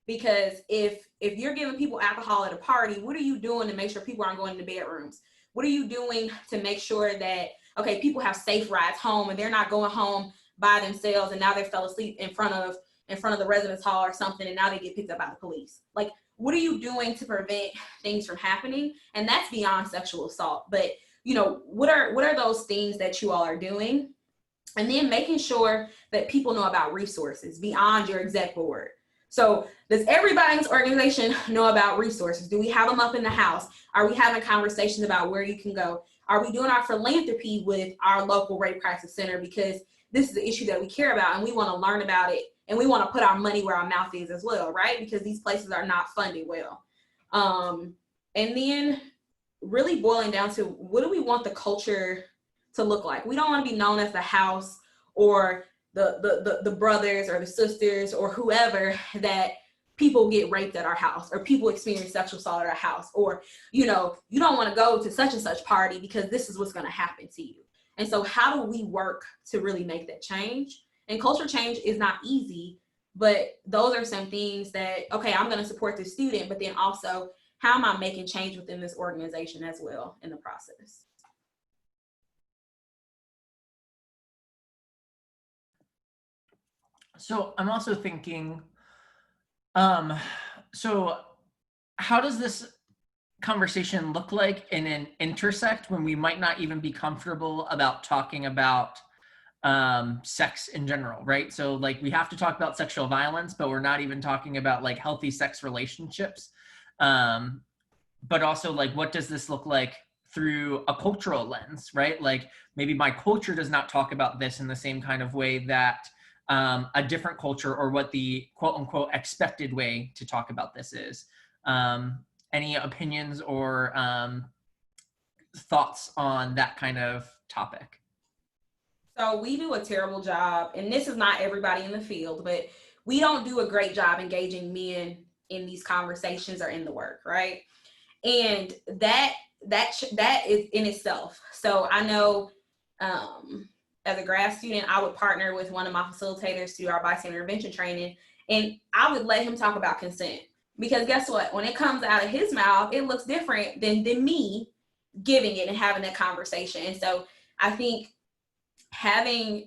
[SPEAKER 3] Because if you're giving people alcohol at a party, what are you doing to make sure people aren't going into bedrooms? What are you doing to make sure that, okay, people have safe rides home and they're not going home by themselves and now they fell asleep in front of the residence hall or something and now they get picked up by the police? Like, what are you doing to prevent things from happening? And that's beyond sexual assault. But, what are those things that you all are doing? And then making sure that people know about resources beyond your exec board. So does everybody's organization know about resources? Do we have them up in the house? Are we having conversations about where you can go? Are we doing our philanthropy with our local rape crisis center? Because this is an issue that we care about and we want to learn about it. And we want to put our money where our mouth is as well, right? Because these places are not funded well. And then really boiling down to, what do we want the culture to look like? We don't want to be known as the house or the brothers or the sisters or whoever that people get raped at our house or people experience sexual assault at our house, or, you don't want to go to such and such party because this is what's going to happen to you. And so how do we work to really make that change? And culture change is not easy, but those are some things that, okay, I'm going to support the student, but then also how am I making change within this organization as well in the process?
[SPEAKER 1] So I'm also thinking, So how does this conversation look like in an intersect when we might not even be comfortable about talking about sex in general, right? So like we have to talk about sexual violence, but we're not even talking about like healthy sex relationships. But also like, what does this look like through a cultural lens, right? Like maybe my culture does not talk about this in the same kind of way that a different culture, or what the quote unquote expected way to talk about this is. Any opinions or thoughts on that kind of topic?
[SPEAKER 3] So we do a terrible job, and this is not everybody in the field, but we don't do a great job engaging men in these conversations or in the work, right? And that is in itself. So I know as a grad student, I would partner with one of my facilitators to do our bystander intervention training, and I would let him talk about consent. Because guess what? When it comes out of his mouth, it looks different than me giving it and having that conversation. And so I think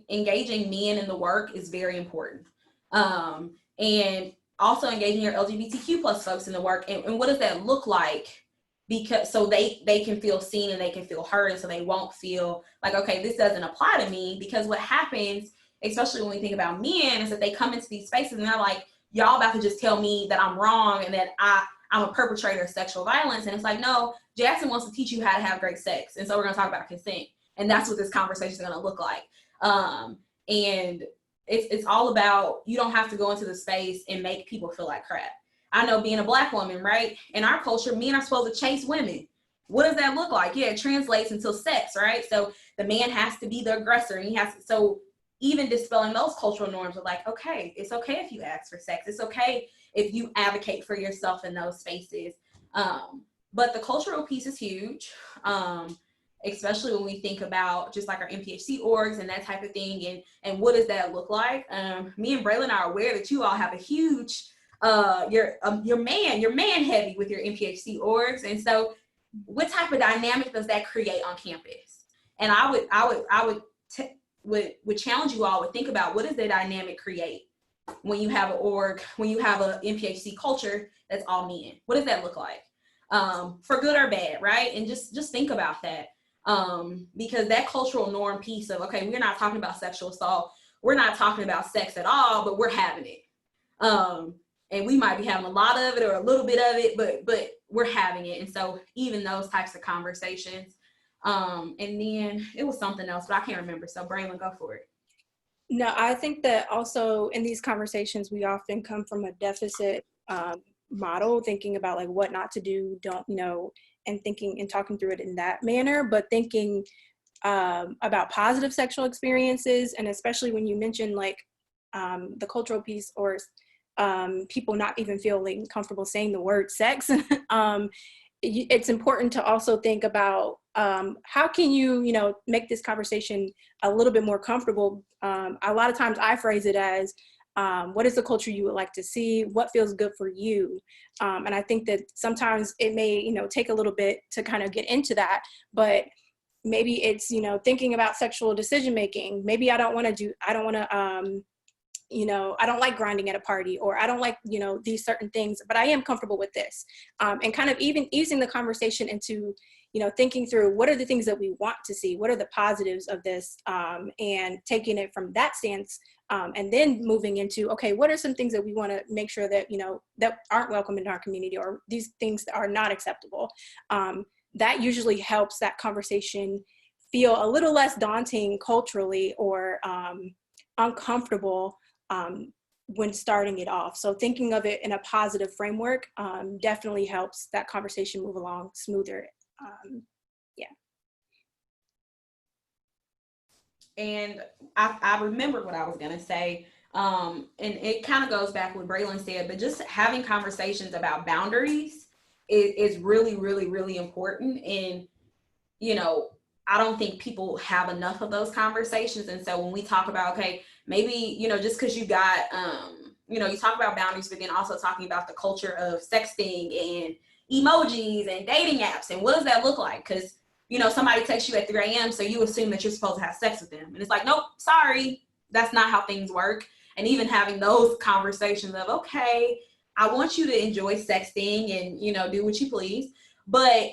[SPEAKER 3] engaging men in the work is very important. And also engaging your LGBTQ plus folks in the work. And what does that look like? Because so they can feel seen and they can feel heard, and so they won't feel like, okay, this doesn't apply to me. Because what happens, especially when we think about men, is that they come into these spaces and they're like, y'all about to just tell me that I'm wrong and that I'm a perpetrator of sexual violence. And it's like, no, Jackson wants to teach you how to have great sex. And so we're going to talk about consent. And that's what this conversation is going to look like. And it's all about, you don't have to go into the space and make people feel like crap. I know, being a Black woman, right? In our culture, men are supposed to chase women. What does that look like? Yeah, it translates into sex, right? So the man has to be the aggressor, and he has to, so even dispelling those cultural norms are like, okay, it's okay if you ask for sex. It's okay if you advocate for yourself in those spaces. But the cultural piece is huge, especially when we think about just like our MPHC orgs and that type of thing. And what does that look like? Me and Brailyn are aware that you all have a huge, you're man heavy with your MPHC orgs. And so what type of dynamic does that create on campus? And I would challenge you all to think about, what does the dynamic create when you have an org, when you have a MPHC culture that's all men? What does that look like? For good or bad, right? And just think about that. Because that cultural norm piece of, okay, we're not talking about sexual assault, we're not talking about sex at all, but we're having it. And we might be having a lot of it or a little bit of it, but we're having it. And so even those types of conversations. And then it was something else, but I can't remember. So Brailyn, go for it.
[SPEAKER 4] No, I think that also in these conversations, we often come from a deficit model, thinking about like what not to do, don't know, and thinking and talking through it in that manner, but thinking about positive sexual experiences. And especially when you mention like the cultural piece, or people not even feeling comfortable saying the word sex, it's important to also think about how can you make this conversation a little bit more comfortable. A lot of times I phrase it as, what is the culture you would like to see? What feels good for you? And I think that sometimes it may, take a little bit to kind of get into that, but maybe it's, thinking about sexual decision-making. Maybe I don't like grinding at a party, or I don't like, these certain things, but I am comfortable with this. And kind of even easing the conversation into, thinking through what are the things that we want to see, what are the positives of this, and taking it from that stance, and then moving into, okay, what are some things that we want to make sure that, that aren't welcome in our community, or these things that are not acceptable. That usually helps that conversation feel a little less daunting culturally, or uncomfortable when starting it off. So thinking of it in a positive framework definitely helps that conversation move along smoother.
[SPEAKER 3] And I remembered what I was going to say. And it kind of goes back to what Brailyn said, but just having conversations about boundaries is really, really, really important. And, I don't think people have enough of those conversations. And so when we talk about, okay, maybe, just because you got, you talk about boundaries, but then also talking about the culture of sexting and emojis and dating apps. And what does that look like? Because, somebody texts you at 3 a.m., so you assume that you're supposed to have sex with them. And it's like, nope, sorry, that's not how things work. And even having those conversations of, okay, I want you to enjoy sexting and, you know, do what you please, but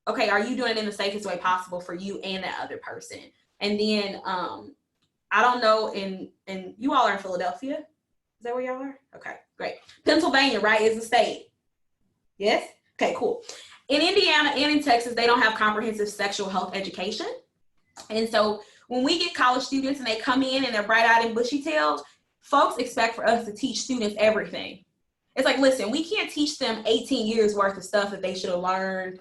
[SPEAKER 3] okay, are you doing it in the safest way possible for you and that other person? And then, I don't know, and you all are in Philadelphia. Is that where y'all are? Okay, great. Pennsylvania, right, is the state. Yes? Okay, cool. In Indiana and in Texas, they don't have comprehensive sexual health education. And so when we get college students and they come in and they're bright-eyed and bushy-tailed, folks expect for us to teach students everything. It's like, listen, we can't teach them 18 years worth of stuff that they should have learned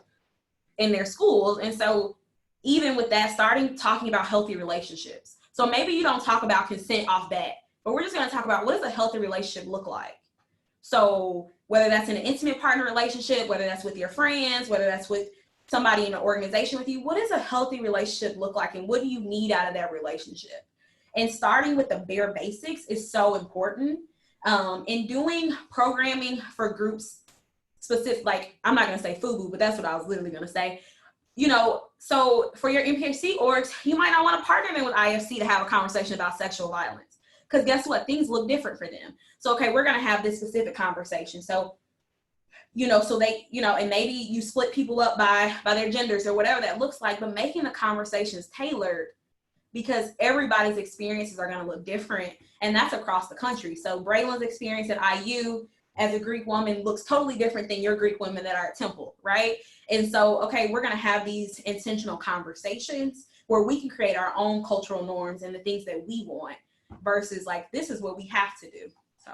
[SPEAKER 3] in their schools. And so even with that, starting talking about healthy relationships. So maybe you don't talk about consent off bat, but we're just going to talk about, what does a healthy relationship look like? So whether that's in an intimate partner relationship, whether that's with your friends, whether that's with somebody in an organization with you, what does a healthy relationship look like, and what do you need out of that relationship? And starting with the bare basics is so important. In doing programming for groups specific, like, I'm not going to say FUBU, but that's what I was literally going to say. You know, so for your MPHC orgs, you might not want to partner in with IFC to have a conversation about sexual violence, because guess what? Things look different for them. So, okay, we're going to have this specific conversation. So, you know, so they, you know, and maybe you split people up by their genders or whatever that looks like, but making the conversations tailored, because everybody's experiences are going to look different, and that's across the country. So Brailyn's experience at IU as a Greek woman looks totally different than your Greek women that are at Temple, right? And so, okay, we're going to have these intentional conversations where we can create our own cultural norms and the things that we want, versus like, this is what we have to do. So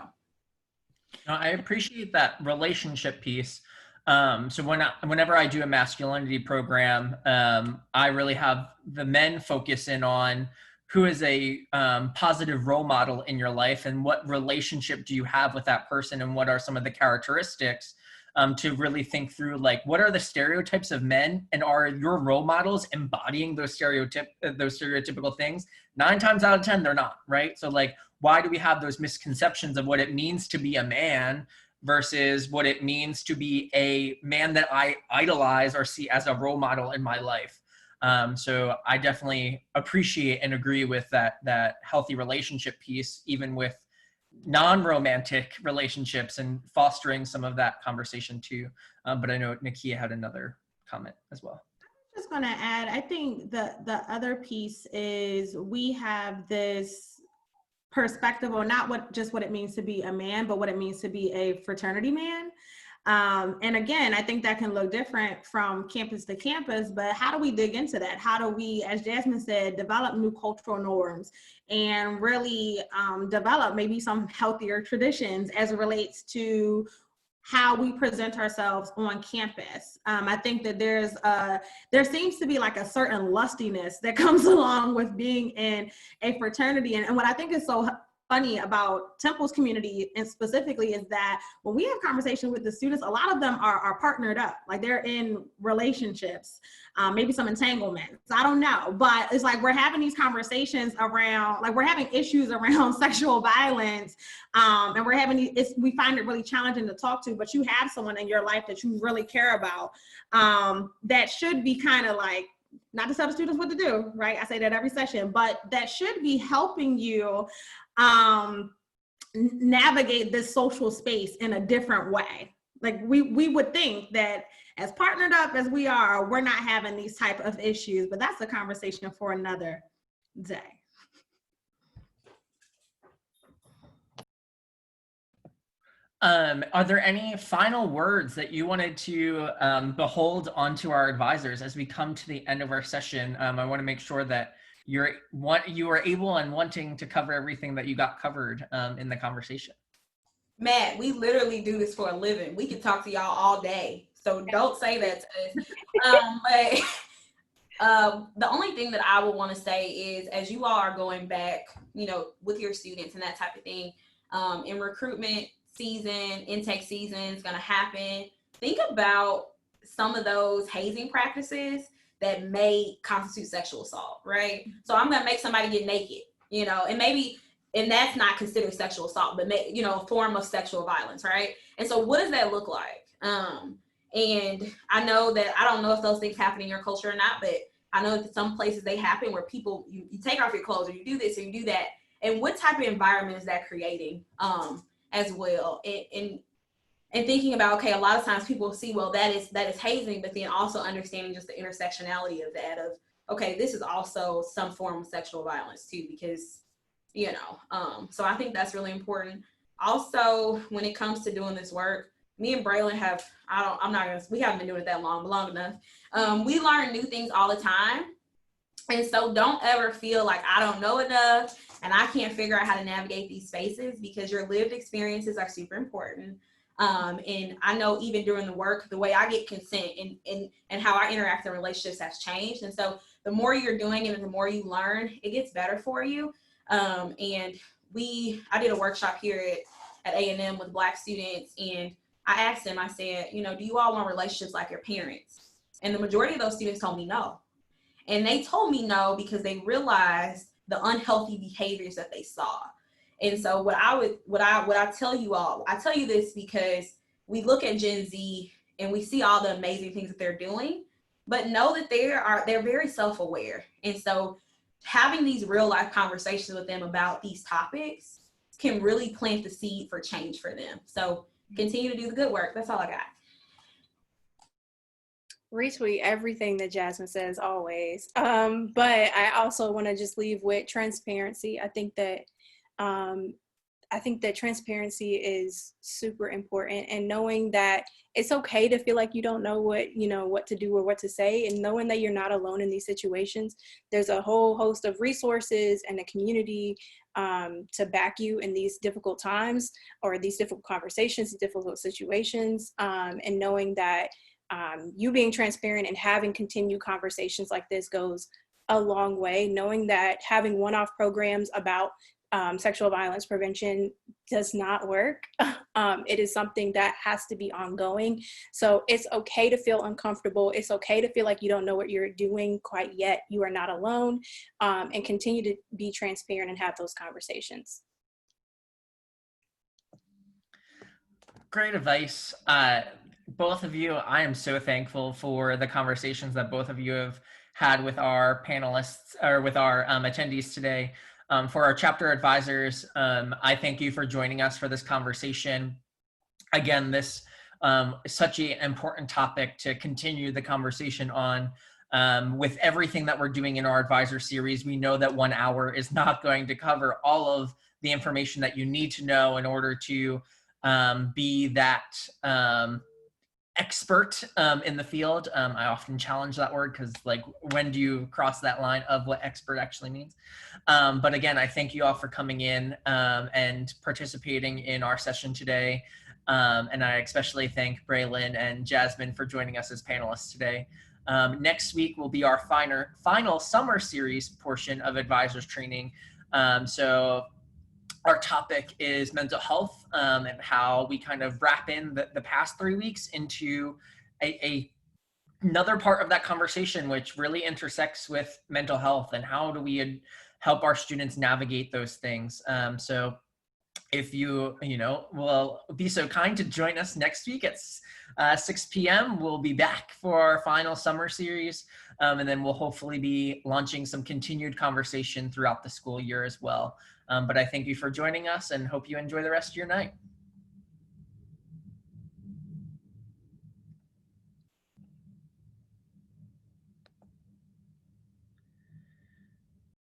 [SPEAKER 1] I appreciate that relationship piece. So whenever I do a masculinity program, I really have the men focus in on who is a positive role model in your life, and what relationship do you have with that person, and what are some of the characteristics, to really think through, like, what are the stereotypes of men, and are your role models embodying those stereotypical things? 9 times out of 10, they're not, right? So like, why do we have those misconceptions of what it means to be a man versus what it means to be a man that I idolize or see as a role model in my life? So I definitely appreciate and agree with that healthy relationship piece, even with non-romantic relationships, and fostering some of that conversation too. But I know Nikia had another comment as well.
[SPEAKER 2] Just going to add, I think the other piece is we have this perspective on not what it means to be a man, but what it means to be a fraternity man. And again, I think that can look different from campus to campus, but how do we dig into that? How do we, as Jazmin said, develop new cultural norms and really develop maybe some healthier traditions as it relates to how we present ourselves on campus? I think that there seems to be like a certain lustiness that comes along with being in a fraternity. And what I think is so funny about Temple's community, and specifically, is that when we have conversations with the students, a lot of them are partnered up, like they're in relationships, maybe some entanglements, I don't know, but it's like we're having these conversations around, like we're having issues around sexual violence, and we find it really challenging to talk to, but you have someone in your life that you really care about, that should be kind of like, not to tell the students what to do, right? I say that every session, but that should be helping you navigate this social space in a different way. Like we would think that as partnered up as we are, we're not having these type of issues, but that's a conversation for another day.
[SPEAKER 1] Are there any final words that you wanted to behold onto our advisors as we come to the end of our session? I want to make sure that you are able and wanting to cover everything that you got covered in the conversation.
[SPEAKER 3] Matt, we literally do this for a living. We can talk to y'all all day, so don't say that to us. But the only thing that I would want to say is, as you all are going back, you know, with your students and that type of thing, in recruitment season, intake season is going to happen. Think about some of those hazing practices that may constitute sexual assault, right? So I'm going to make somebody get naked, you know, and that's not considered sexual assault, but you know, a form of sexual violence, right? And so what does that look like? And I know that, I don't know if those things happen in your culture or not, but I know that some places they happen where people, you take off your clothes, or you do this or you do that. And what type of environment is that creating as well? And and thinking about, okay, a lot of times people see, well, that is hazing, but then also understanding just the intersectionality of that, of, okay, this is also some form of sexual violence too, because, you know, so I think that's really important. Also, when it comes to doing this work, me and Brailyn have, we haven't been doing it that long, but long enough. We learn new things all the time. And so don't ever feel like I don't know enough and I can't figure out how to navigate these spaces, because your lived experiences are super important. And I know even during the work, the way I get consent and how I interact in relationships has changed. And so the more you're doing it and the more you learn, it gets better for you. And I did a workshop here at A&M with Black students, and I asked them, I said, you know, do you all want relationships like your parents? And the majority of those students told me no. And they told me no because they realized the unhealthy behaviors that they saw. And so what I tell you all, I tell you this because we look at Gen Z and we see all the amazing things that they're doing, but know that they're very self-aware. And so having these real life conversations with them about these topics can really plant the seed for change for them. So continue to do the good work. That's all I got.
[SPEAKER 4] Retweet everything that Jazmin says always. But I also want to just leave with transparency. I think that transparency is super important, and knowing that it's okay to feel like you don't know what to do or what to say, and knowing that you're not alone in these situations. There's a whole host of resources and a community to back you in these difficult times, or these difficult conversations, difficult situations, and knowing that you being transparent and having continued conversations like this goes a long way. Knowing that having one-off programs about sexual violence prevention does not work. It is something that has to be ongoing. So it's okay to feel uncomfortable. It's okay to feel like you don't know what you're doing quite yet. You are not alone, and continue to be transparent and have those conversations.
[SPEAKER 1] Great advice. Both of you, I am so thankful for the conversations that both of you have had with our panelists, or with our attendees today. For our chapter advisors, I thank you for joining us for this conversation. Again, this is such an important topic to continue the conversation on. With everything that we're doing in our advisor series, we know that 1 hour is not going to cover all of the information that you need to know in order to be that expert in the field. I often challenge that word because, like, when do you cross that line of what expert actually means? But again, I thank you all for coming in and participating in our session today. And I especially thank Brailyn and Jazmin for joining us as panelists today. Next week will be our final summer series portion of advisors training. So our topic is mental health, and how we kind of wrap in the past 3 weeks into another part of that conversation, which really intersects with mental health, and how do we help our students navigate those things. So if you will be so kind to join us next week at 6 p.m. We'll be back for our final summer series, and then we'll hopefully be launching some continued conversation throughout the school year as well. But I thank you for joining us and hope you enjoy the rest of your night.